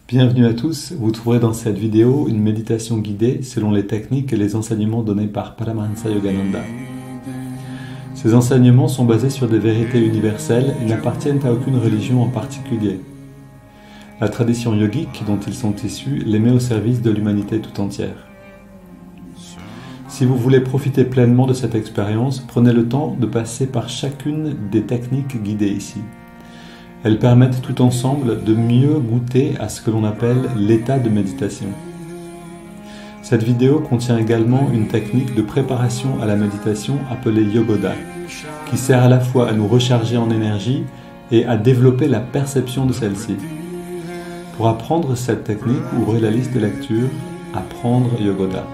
Bienvenue à tous, vous trouverez dans cette vidéo une méditation guidée selon les techniques et les enseignements donnés par Paramahansa Yogananda. Ces enseignements sont basés sur des vérités universelles et n'appartiennent à aucune religion en particulier. La tradition yogique dont ils sont issus les met au service de l'humanité tout entière. Si vous voulez profiter pleinement de cette expérience, prenez le temps de passer par chacune des techniques guidées ici. Elles permettent tout ensemble de mieux goûter à ce que l'on appelle l'état de méditation. Cette vidéo contient également une technique de préparation à la méditation appelée Yogoda, qui sert à la fois à nous recharger en énergie et à développer la perception de celle-ci. Pour apprendre cette technique, ouvrez la liste de lecture « Apprendre Yogoda ».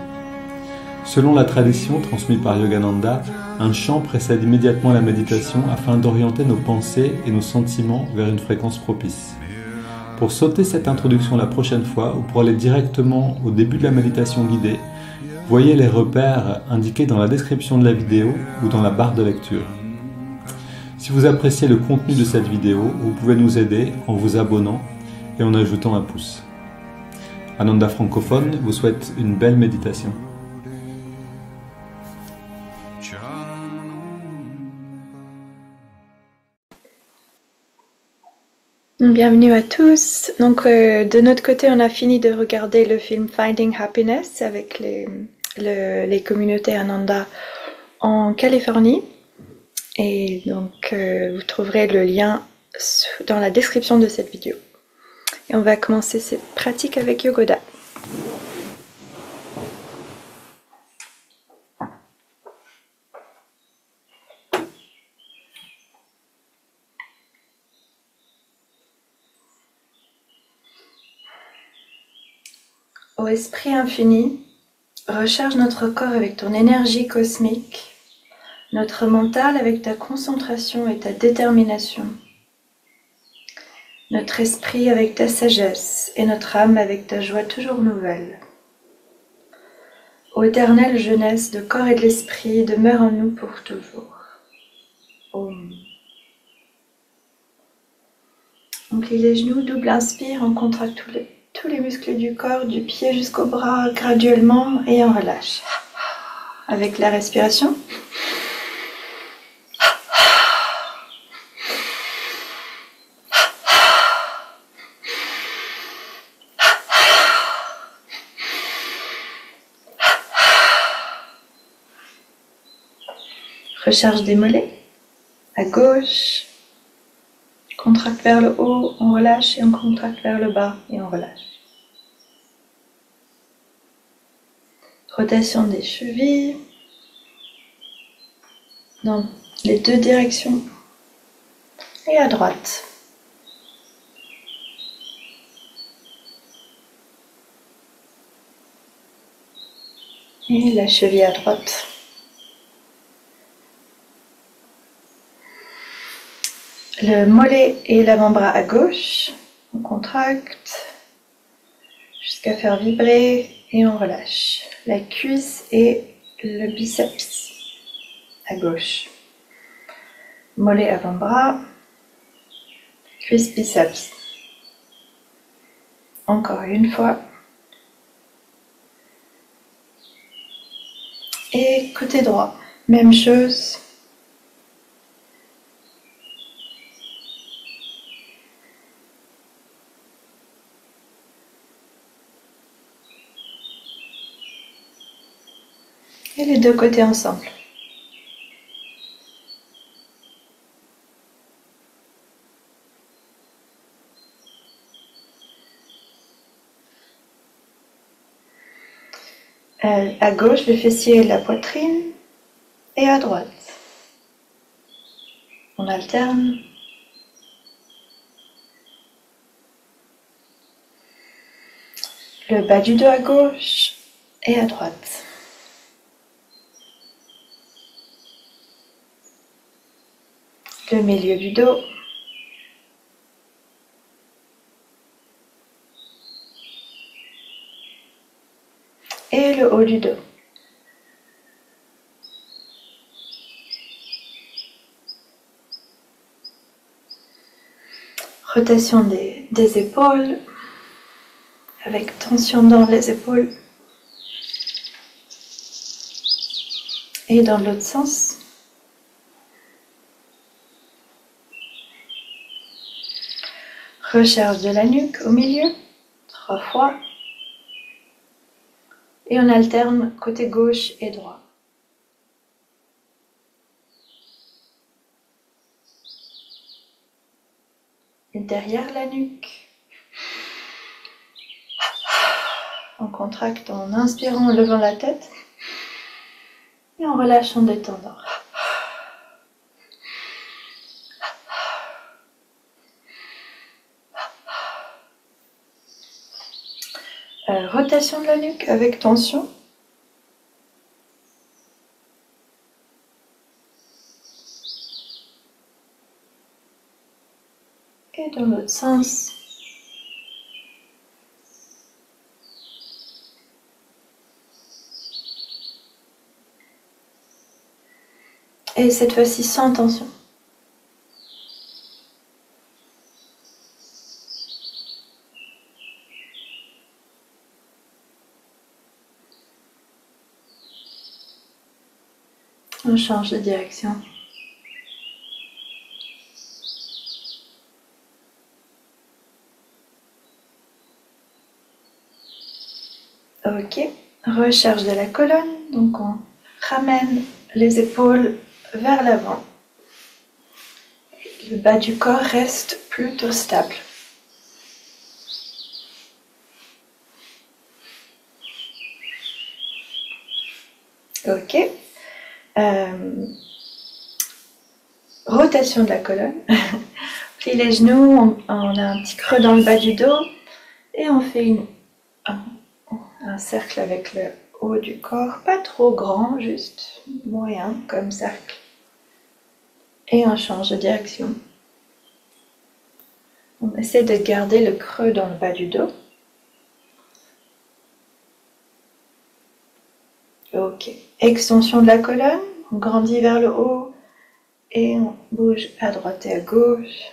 Selon la tradition transmise par Yogananda, un chant précède immédiatement la méditation afin d'orienter nos pensées et nos sentiments vers une fréquence propice. Pour sauter cette introduction la prochaine fois ou pour aller directement au début de la méditation guidée, voyez les repères indiqués dans la description de la vidéo ou dans la barre de lecture. Si vous appréciez le contenu de cette vidéo, vous pouvez nous aider en vous abonnant et en ajoutant un pouce. Ananda Francophone vous souhaite une belle méditation. Bienvenue à tous. Donc, de notre côté, on a fini de regarder le film Finding Happiness avec les communautés Ananda en Californie. Et donc, vous trouverez le lien dans la description de cette vidéo. Et on va commencer cette pratique avec Yogoda. Ô Esprit infini, recharge notre corps avec ton énergie cosmique, notre mental avec ta concentration et ta détermination, notre esprit avec ta sagesse et notre âme avec ta joie toujours nouvelle. Ô éternelle jeunesse de corps et de l'esprit, demeure en nous pour toujours. Om. On plie les genoux, double inspire, on contracte tous les muscles du corps, du pied jusqu'au bras graduellement et on relâche. Avec la respiration. Recharge des mollets. À gauche. Contracte vers le haut, on relâche et on contracte vers le bas et on relâche. Rotation des chevilles dans les deux directions et à droite. Et la cheville à droite. Le mollet et l'avant-bras à gauche, on contracte jusqu'à faire vibrer et on relâche. La cuisse et le biceps à gauche. Mollet avant-bras, cuisse biceps. Encore une fois. Et côté droit, même chose. Et les deux côtés ensemble. À gauche, le fessier et la poitrine. Et à droite. On alterne. Le bas du dos à gauche et à droite. Le milieu du dos. Et le haut du dos. Rotation des épaules. avec tension dans les épaules. Et dans l'autre sens. Recharge de la nuque au milieu, 3 fois. Et on alterne côté gauche et droit. Et derrière la nuque. On contracte en inspirant, en levant la tête. Et on relâche en détendant. Rotation de la nuque avec tension. Et dans l'autre sens. Et cette fois-ci sans tension. On change de direction. Ok, recharge de la colonne, donc on ramène les épaules vers l'avant. Le bas du corps reste plutôt stable. Ok. Rotation de la colonne. Plie les genoux, on a un petit creux dans le bas du dos et on fait un cercle avec le haut du corps, pas trop grand, juste moyen comme cercle. Et on change de direction. On essaie de garder le creux dans le bas du dos. Ok, extension de la colonne, on grandit vers le haut et on bouge à droite et à gauche.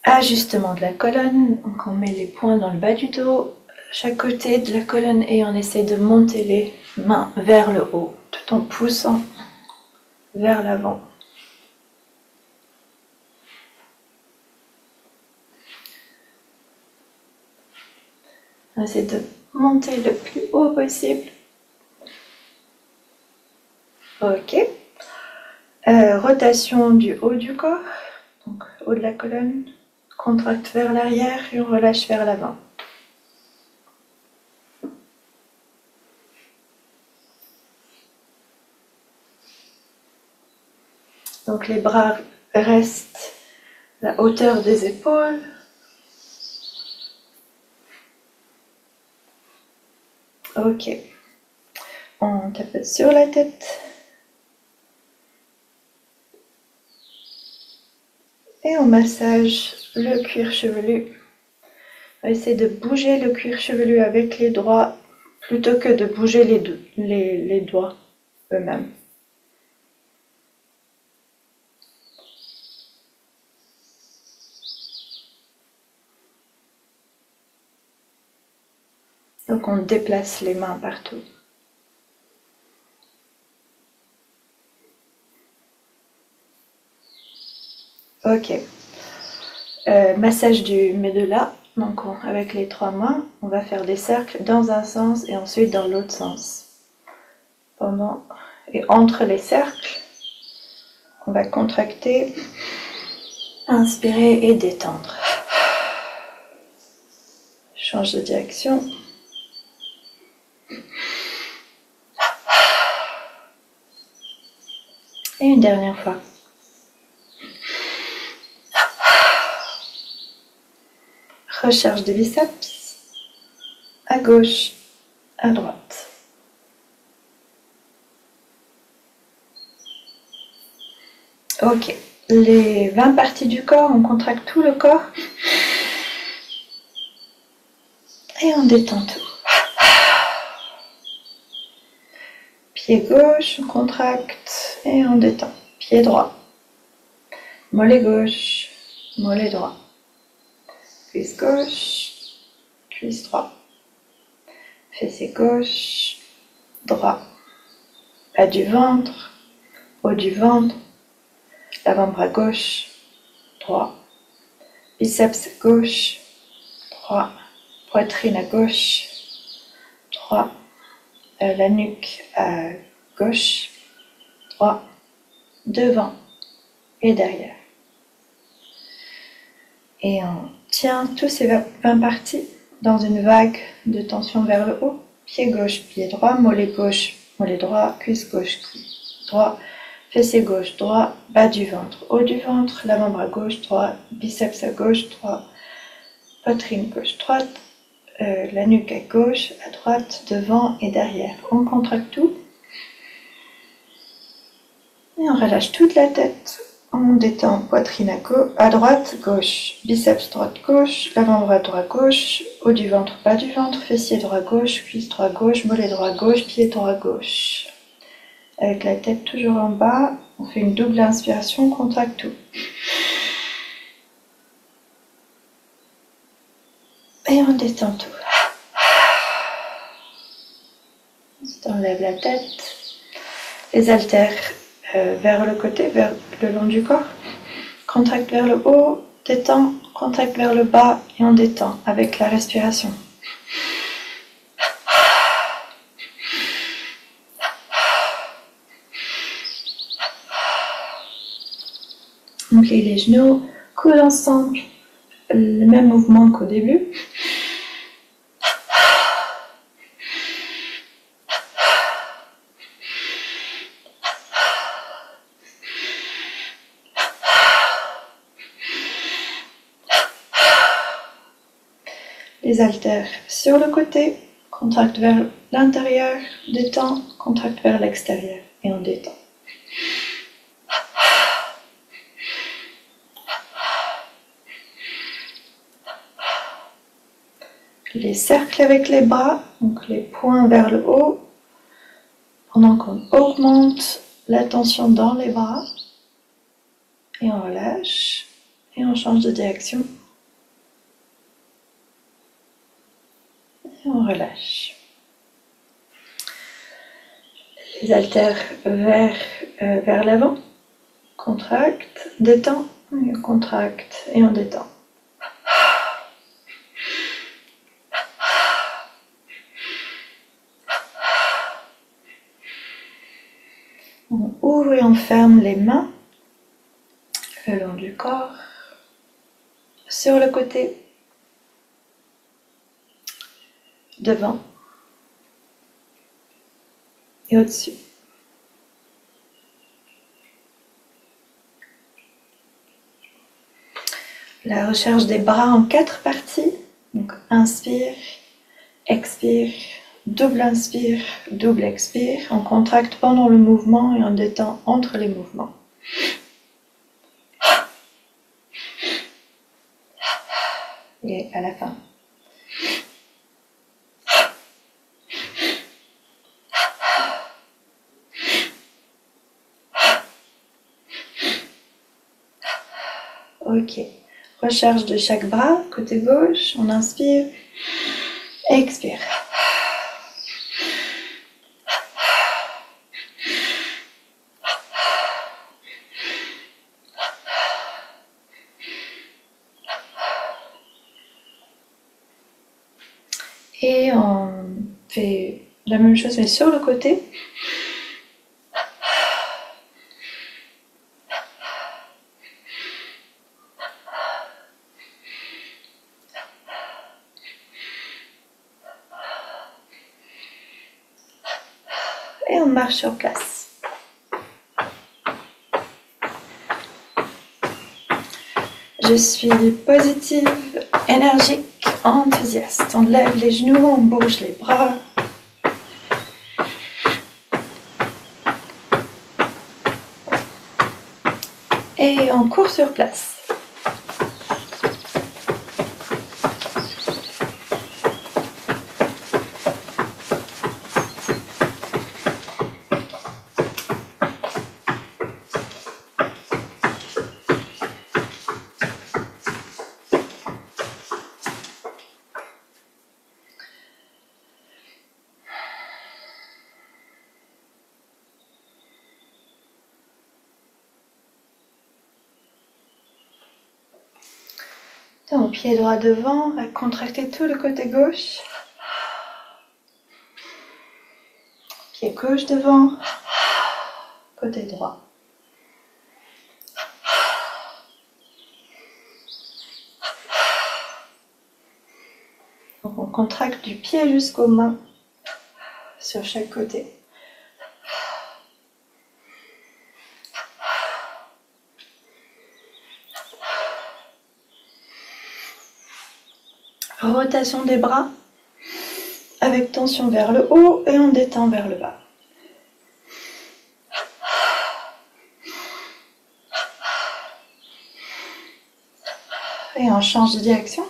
Ajustement de la colonne, donc on met les poings dans le bas du dos, chaque côté de la colonne et on essaie de monter les mains vers le haut, tout en poussant vers l'avant. On essaie de monter le plus haut possible. Ok. Rotation du haut du corps, donc haut de la colonne. Contracte vers l'arrière et on relâche vers l'avant. Donc les bras restent à la hauteur des épaules. Ok. On tapote sur la tête. Et on massage le cuir chevelu. On va essayer de bouger le cuir chevelu avec les doigts plutôt que de bouger les doigts eux-mêmes. Donc on déplace les mains partout. Ok. Massage du médula. Donc avec les 3 mains, on va faire des cercles dans un sens et ensuite dans l'autre sens. Pendant et entre les cercles, on va contracter, inspirer et détendre. Change de direction. Et une dernière fois. Recharge des biceps. À gauche, à droite. Ok. Les 20 parties du corps, on contracte tout le corps. Et on détend tout. Pied gauche, on contracte et on détend. Pied droit. Mollet gauche. mollet droit. Cuisse gauche, cuisse droit. Fessier gauche, droit. Bas du ventre, haut du ventre, l'avant-bras gauche, droit. Biceps gauche, droit. Poitrine à gauche, droit. La nuque à gauche, droit. Devant et derrière. Et on tient tous ces 20 parties dans une vague de tension vers le haut. Pied gauche, pied droit, mollet gauche, mollet droit, cuisse gauche, cuisse droit, fessier gauche, droit, bas du ventre, haut du ventre, l'avant-bras gauche, droit, biceps à gauche, droit, poitrine gauche, droite, la nuque à gauche, à droite, devant et derrière. On contracte tout. Et on relâche toute la tête. On détend poitrine à droite, gauche, biceps droite, gauche, l'avant-bras droit, gauche, haut du ventre, bas du ventre, fessier droit, gauche, cuisse droit, gauche, mollet droit, gauche, pied droit, gauche. Avec la tête toujours en bas, on fait une double inspiration, on contracte tout. Et on détend tout. On enlève la tête, les haltères vers le côté, vers le long du corps. Contracte vers le haut, détend, contracte vers le bas et on détend avec la respiration. On plie les genoux, coudes ensemble, le même mouvement qu'au début. Les haltères sur le côté, contracte vers l'intérieur, détend, contracte vers l'extérieur et on détend. Les cercles avec les bras, donc les poings vers le haut, pendant qu'on augmente la tension dans les bras et on relâche et on change de direction. Et on relâche. Les haltères vers l'avant. Contracte, détend, et on contracte et on détend. On ouvre et on ferme les mains le long du corps, sur le côté, devant et au-dessus. La recharge des bras en 4 parties. Donc inspire, expire, double inspire, double expire. On contracte pendant le mouvement et on détend entre les mouvements. Et à la fin. Ok. Recharge de chaque bras, côté gauche, on inspire, expire. Et on fait la même chose mais sur le côté. Et on marche sur place. Je suis positive, énergique, enthousiaste. On lève les genoux, on bouge les bras. Et on court sur place. Ton pied droit devant, va contracter tout le côté gauche. Pied gauche devant, côté droit. Donc on contracte du pied jusqu'aux mains sur chaque côté. Rotation des bras avec tension vers le haut et on détend vers le bas. Et on change de direction.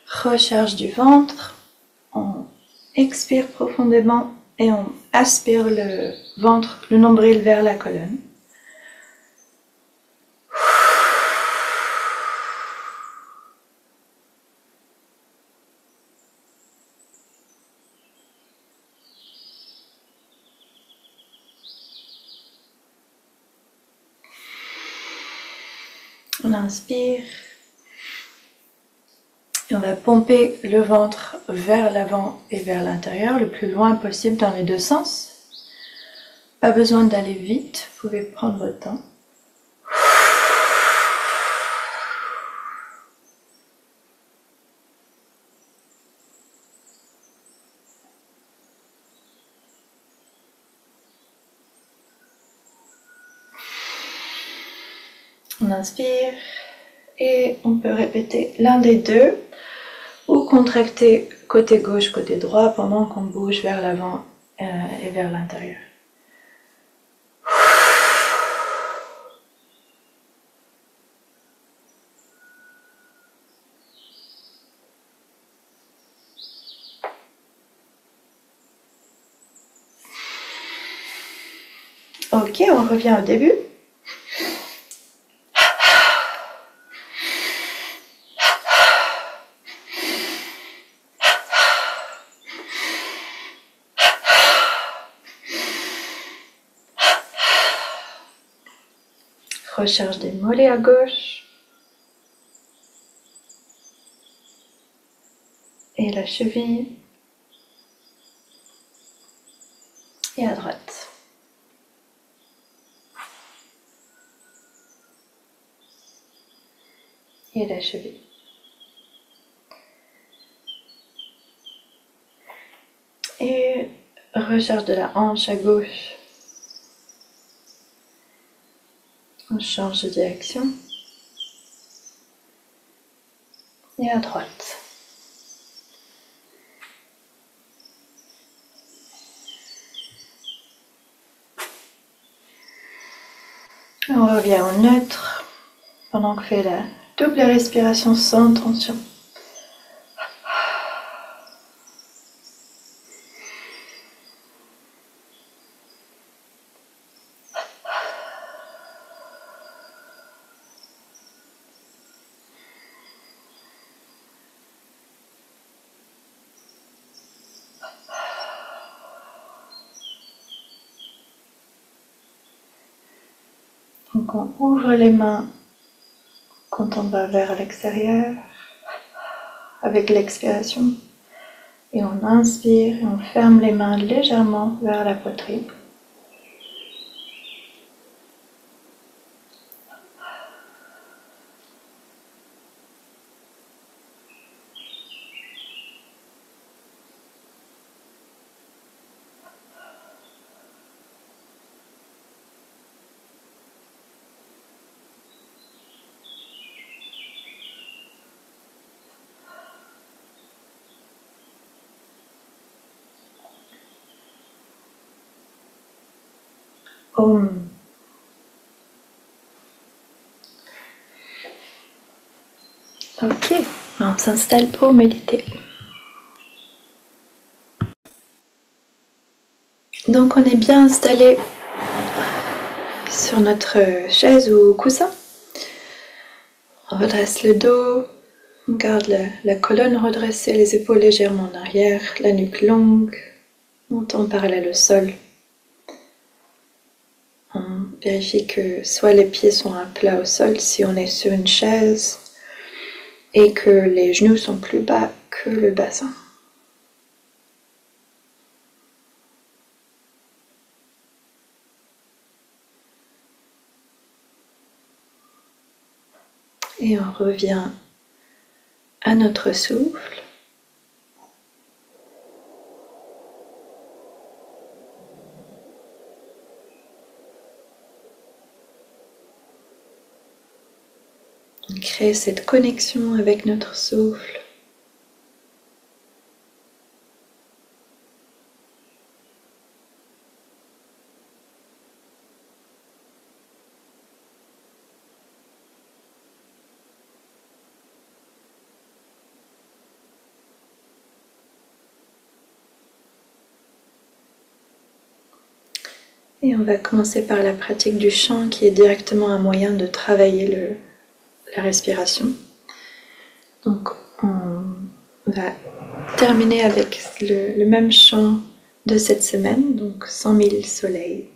Recharge du ventre. On expire profondément et on aspire le ventre, le nombril vers la colonne. On inspire et on va pomper le ventre vers l'avant et vers l'intérieur, le plus loin possible dans les deux sens. Pas besoin d'aller vite, vous pouvez prendre votre temps. On inspire et on peut répéter l'un des deux ou contracter côté gauche, côté droit pendant qu'on bouge vers l'avant et vers l'intérieur. Ok, on revient au début. Recharge des mollets à gauche et la cheville et à droite. Et la cheville. Et recharge de la hanche à gauche. On change de direction. Et à droite. On revient au neutre pendant qu'on fait la double respiration sans tension. Donc on ouvre les mains quand on va vers l'extérieur avec l'expiration et on inspire et on ferme les mains légèrement vers la poitrine. Om. Ok, on s'installe pour méditer. Donc on est bien installé sur notre chaise ou coussin. On redresse le dos, on garde la colonne redressée, les épaules légèrement en arrière, la nuque longue, montant parallèle au sol. on vérifie que soit les pieds sont à plat au sol si on est sur une chaise et que les genoux sont plus bas que le bassin. Et on revient à notre souffle. On crée cette connexion avec notre souffle. Et on va commencer par la pratique du chant qui est directement un moyen de travailler la respiration. Donc on va terminer avec le même chant de cette semaine, donc 100 000 soleils.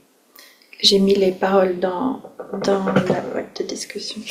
J'ai mis les paroles dans la boîte de discussion.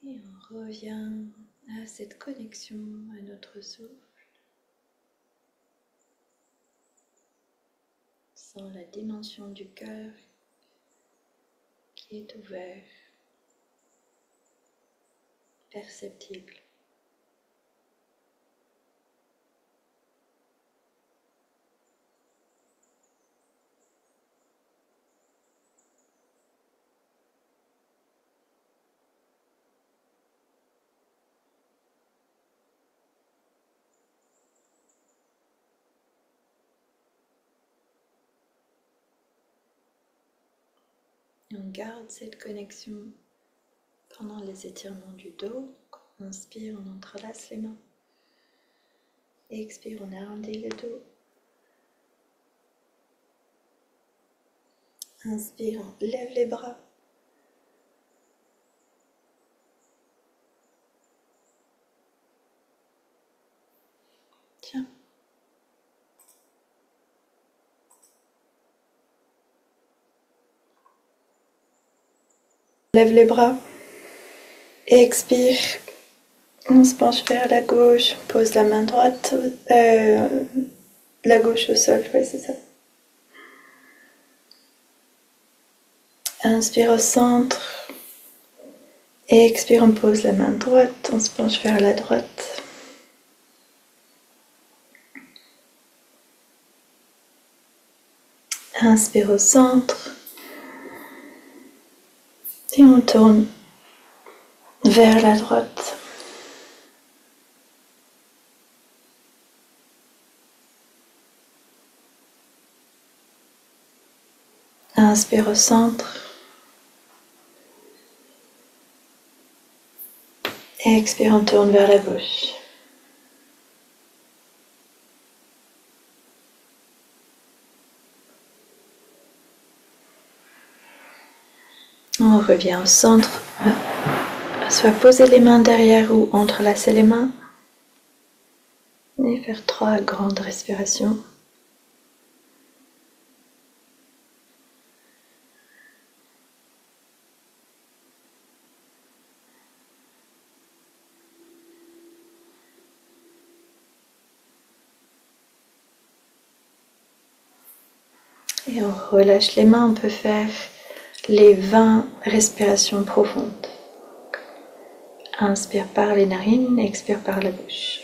Et on revient à cette connexion à notre souffle, sans la dimension du cœur qui est ouvert, perceptible. On garde cette connexion pendant les étirements du dos. Quand on inspire, on entrelace les mains. Expire, on arrondit le dos. Inspire, on lève les bras. Tiens. Lève les bras. Expire. On se penche vers la gauche. Pose la main droite. La gauche au sol, oui, c'est ça. Inspire au centre. Expire, on pose la main droite. On se penche vers la droite. Inspire au centre. Et on tourne vers la droite. Inspire au centre. Et expire, on tourne vers la gauche. On revient au centre. Soit poser les mains derrière ou entrelacer les mains. Et faire 3 grandes respirations. Et on relâche les mains, on peut faire les 20 respirations profondes. Inspire par les narines, expire par la bouche.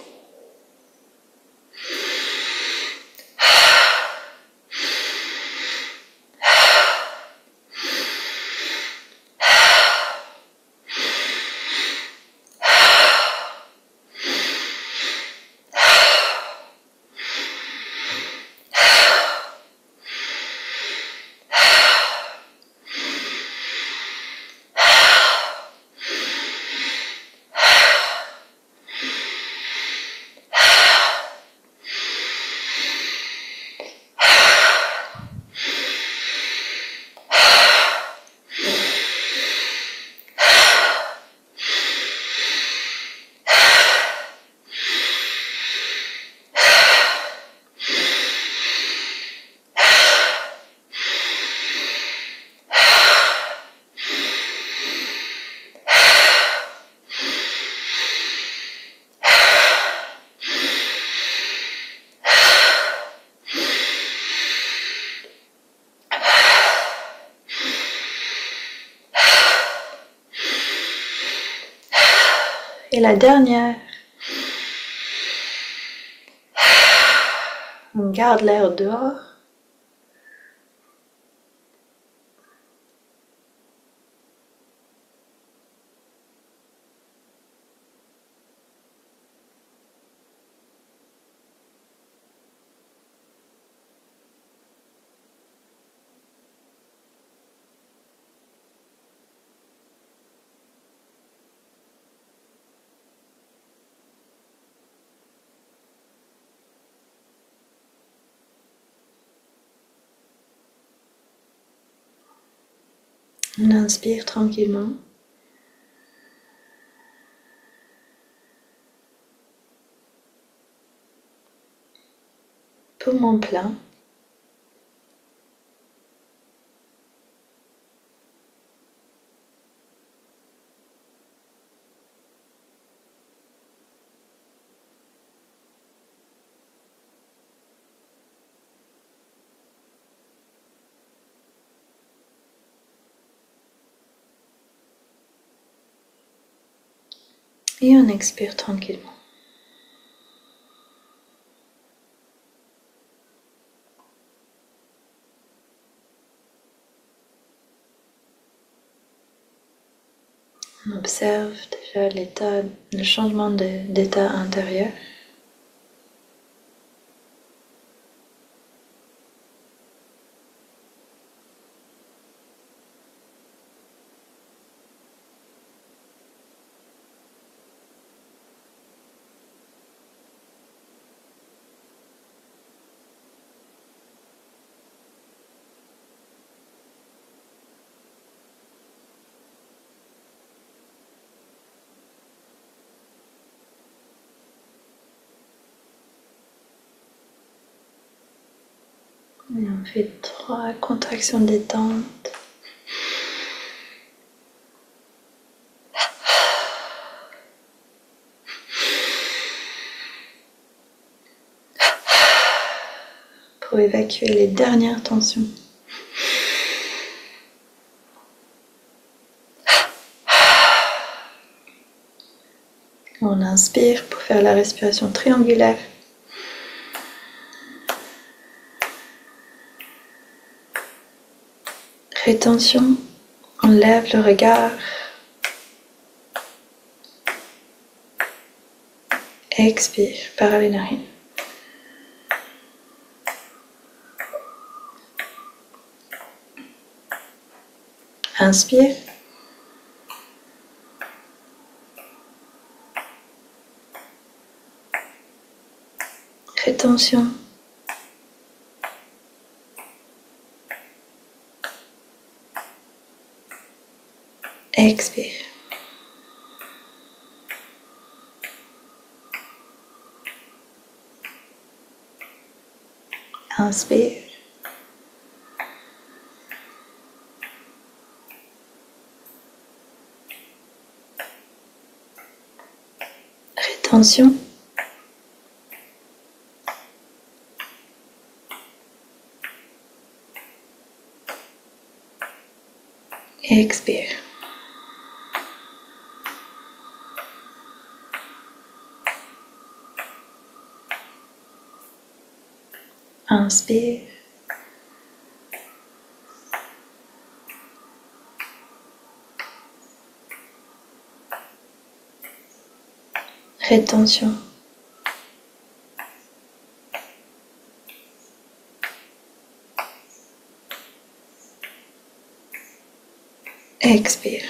Et la dernière. On garde l'air dehors. On inspire tranquillement. Poumon plein. Et on expire tranquillement. On observe déjà le changement d'état intérieur. Et on fait 3 contractions détente. Pour évacuer les dernières tensions. On inspire pour faire la respiration triangulaire. Rétention, on lève le regard. Expire par les narines. Inspire. Rétention. Expire. Inspire. Rétention. Expire. Inspire. Rétention. Expire.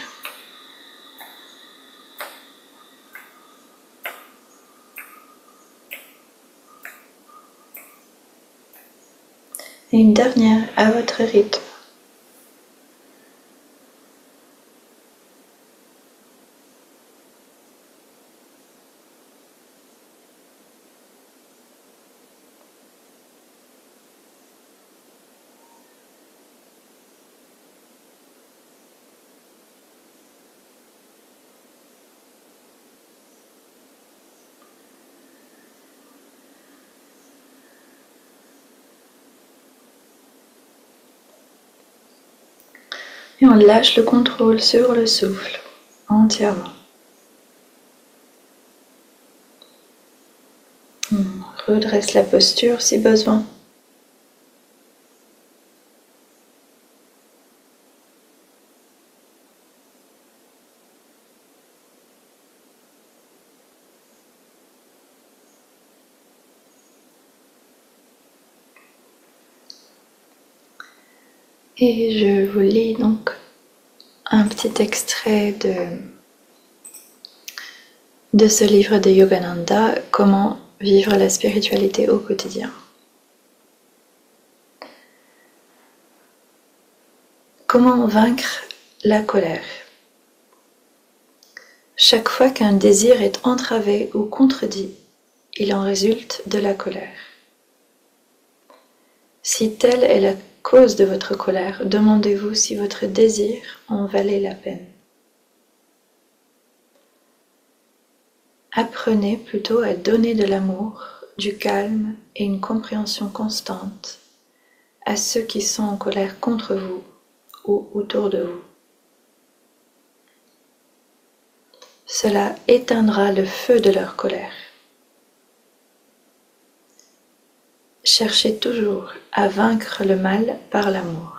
Et une dernière à votre rythme. Et on lâche le contrôle sur le souffle entièrement. On redresse la posture si besoin. Et je vous lis donc un petit extrait de ce livre de Yogananda, Comment vivre la spiritualité au quotidien. Comment vaincre la colère? Chaque fois qu'un désir est entravé ou contredit, il en résulte de la colère. Si telle est la cause de votre colère, demandez-vous si votre désir en valait la peine. Apprenez plutôt à donner de l'amour, du calme et une compréhension constante à ceux qui sont en colère contre vous ou autour de vous. cela éteindra le feu de leur colère. Cherchez toujours à vaincre le mal par l'amour.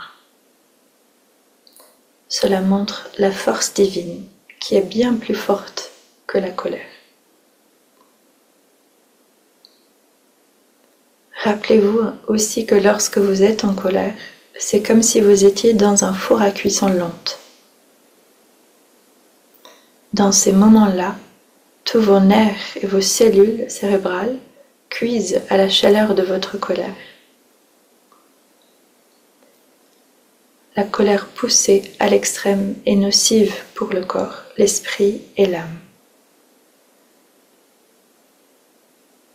Cela montre la force divine qui est bien plus forte que la colère. Rappelez-vous aussi que lorsque vous êtes en colère, c'est comme si vous étiez dans un four à cuisson lente. Dans ces moments-là, tous vos nerfs et vos cellules cérébrales cuisent à la chaleur de votre colère. La colère poussée à l'extrême est nocive pour le corps, l'esprit et l'âme.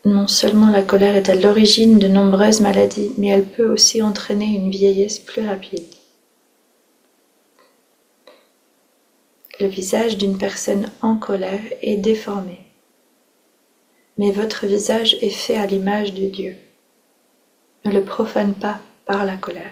Non seulement la colère est à l'origine de nombreuses maladies, mais elle peut aussi entraîner une vieillesse plus rapide. Le visage d'une personne en colère est déformé, mais votre visage est fait à l'image de Dieu. Ne le profane pas par la colère.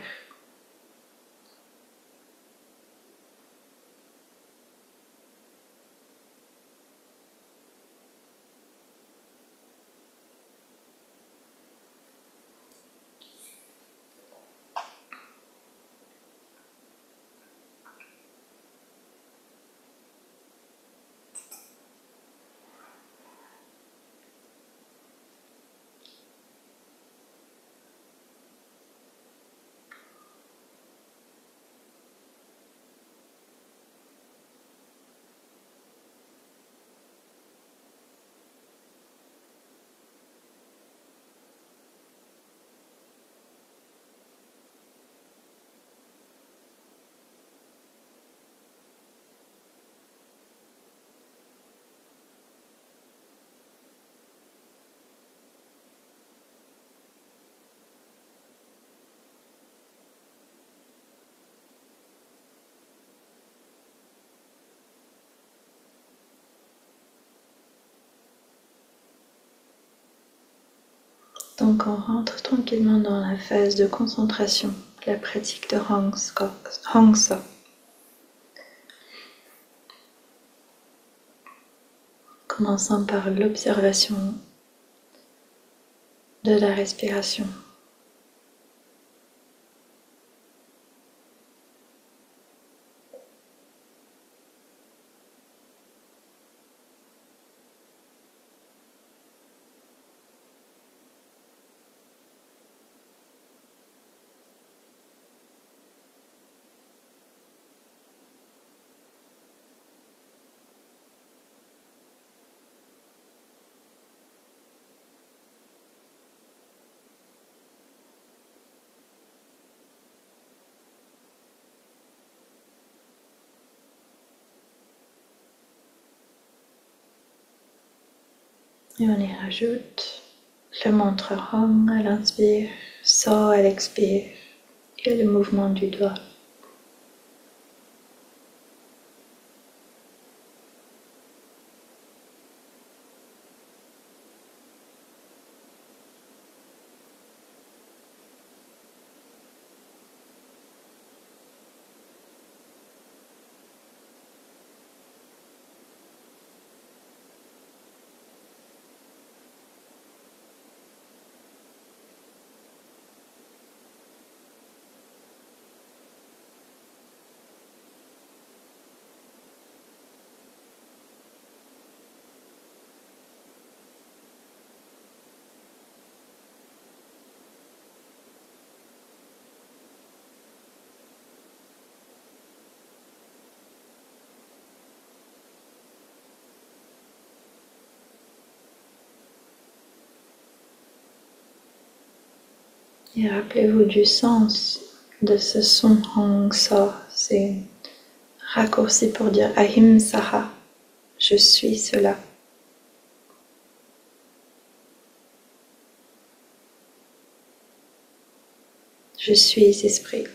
Donc on rentre tranquillement dans la phase de concentration, la pratique de Hongsa. Commençant par l'observation de la respiration. Et on y rajoute le mantra Hong à l'inspire, So à l'expire et le mouvement du doigt. Et rappelez-vous du sens de ce son Hongsa, c'est raccourci pour dire Ahimsaha, je suis cela. Je suis esprit.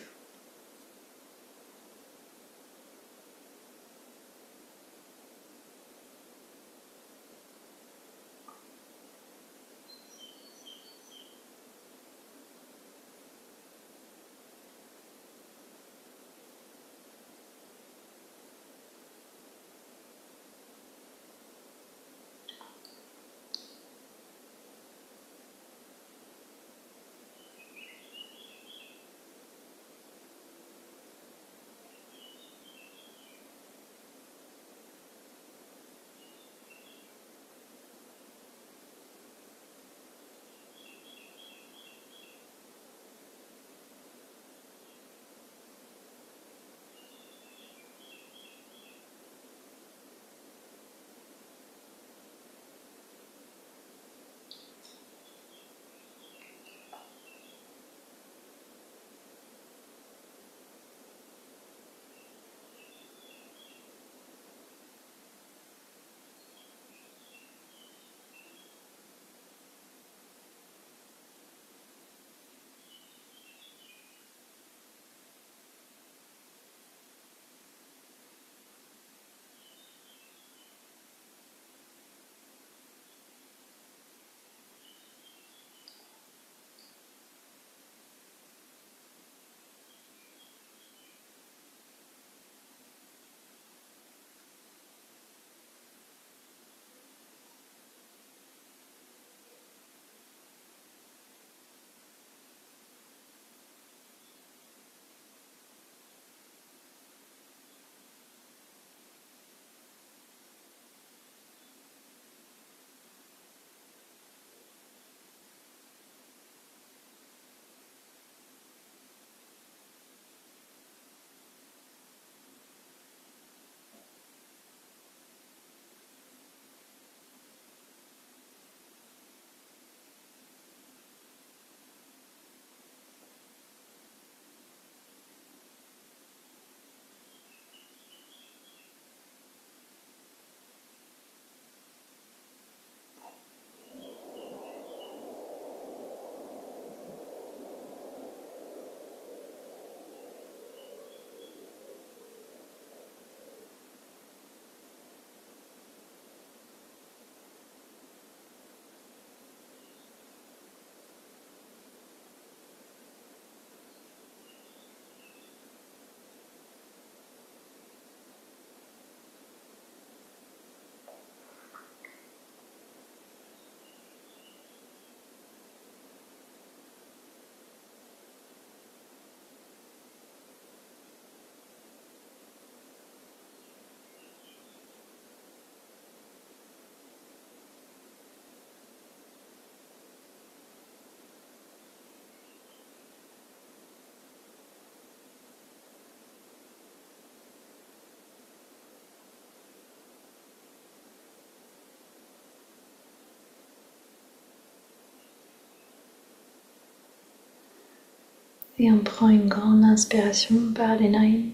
Et on prend une grande inspiration par les narines.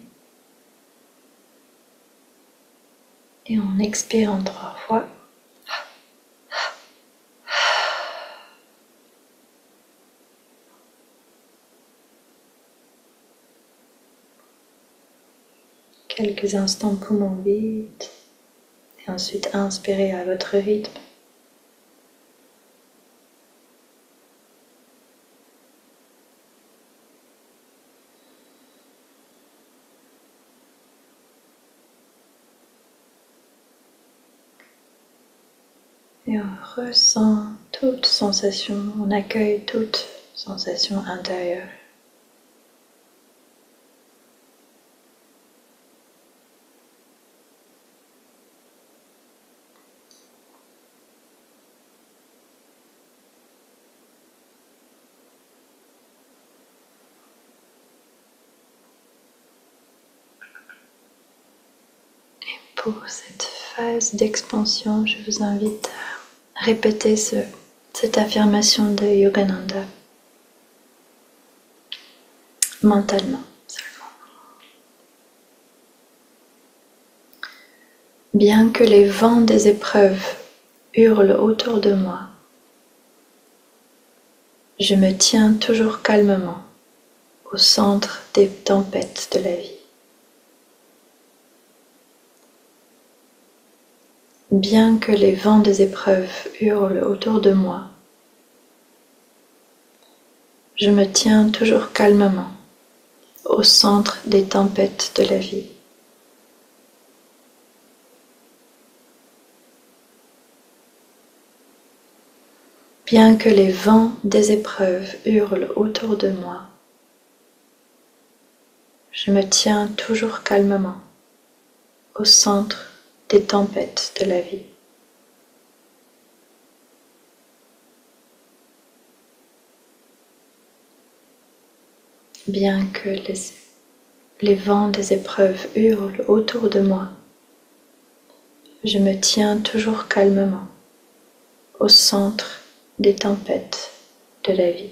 Et on expire en 3 fois. Quelques instants poumons vides. Et ensuite inspirez à votre rythme. Et on ressent toute sensation, on accueille toute sensation intérieure. Pour cette phase d'expansion, je vous invite à répéter cette affirmation de Yogananda mentalement seulement. Bien que les vents des épreuves hurlent autour de moi, je me tiens toujours calmement au centre des tempêtes de la vie. Bien que les vents des épreuves hurlent autour de moi, je me tiens toujours calmement au centre des tempêtes de la vie. Bien que les vents des épreuves hurlent autour de moi, je me tiens toujours calmement au centre des tempêtes de la vie. Bien que les vents des épreuves hurlent autour de moi, je me tiens toujours calmement au centre des tempêtes de la vie.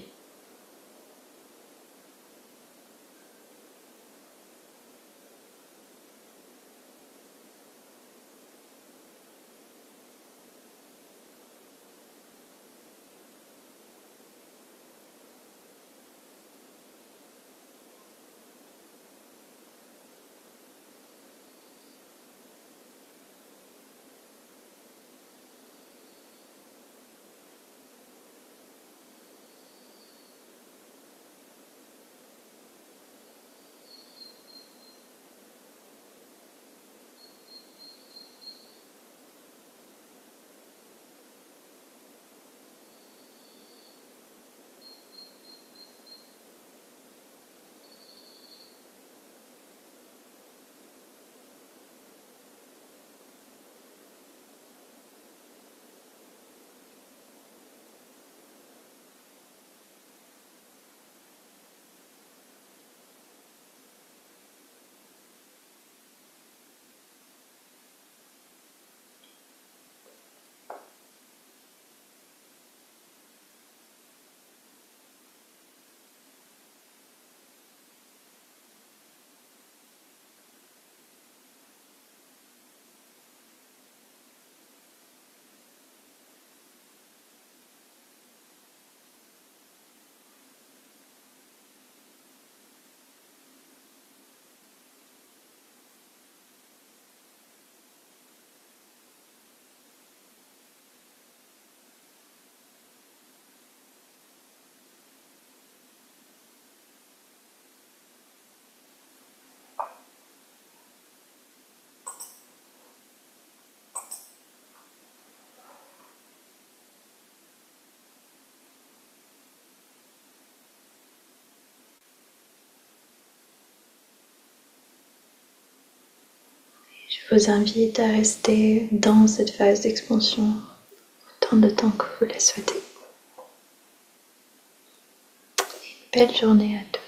Je vous invite à rester dans cette phase d'expansion autant de temps que vous le souhaitez. Une belle journée à tous.